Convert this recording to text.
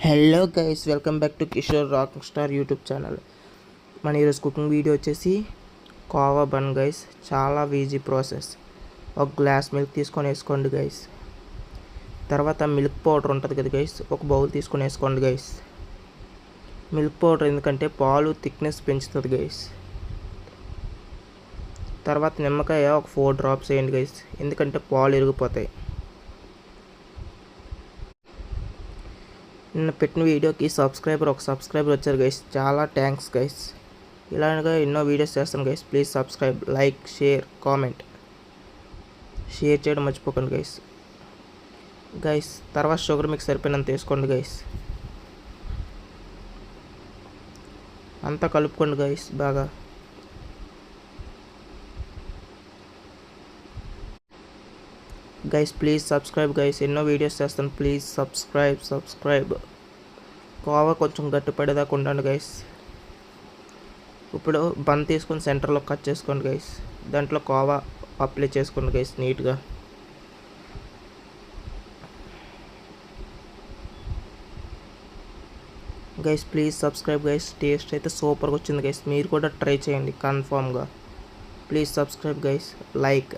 Hello guys, welcome back to Kishore rock star YouTube channel. మన ఈరోజు cooking video వచ్చేసి khoa bun guys. చాలా easy process. ఒక గ్లాస్ మిల్క్ తీసుకొని వేసుకోండి గైస్. తర్వాత మిల్క్ పౌడర్ ఉంటుంది కదా గైస్, ఒక బౌల్ తీసుకొని వేసుకోండి గైస్. మిల్క్ పౌడర్ ఎందుకంటే పాలు థిక్నెస్ పెంచుతుంది గైస్. తర్వాత నిమ్మకాయ ఒక 4 డ్రాప్స్ వేయండి గైస్, ఎందుకంటే పాలు ఇరిగిపోతాయి. నిన్న పెట్టిన వీడియోకి ఒక సబ్స్క్రైబర్ వచ్చారు గైస్. చాలా థ్యాంక్స్ గైస్. ఇలాగా ఎన్నో వీడియోస్ చేస్తాను guys. Please subscribe, like, share, comment. Share చేయడం మర్చిపోకండి గైస్. తర్వాత షుగర్ మీకు సరిపోయినంత వేసుకోండి గైస్. అంతా కలుపుకోండి గైస్ బాగా. గైస్ ప్లీజ్ సబ్స్క్రైబ్ గైస్, ఎన్నో వీడియోస్ చేస్తాను. Please subscribe. కోవా కొంచెం గట్టిపడేదాకా ఉండండి గైస్. ఇప్పుడు బన్ తీసుకొని సెంటర్లో కట్ చేసుకోండి గైస్. దాంట్లో కోవా అప్లై చేసుకోండి గైస్ నీట్గా. Guys please subscribe guys. Taste అయితే సూపర్గా వచ్చింది గైస్. మీరు కూడా ట్రై చేయండి కన్ఫామ్గా. Please subscribe guys, like.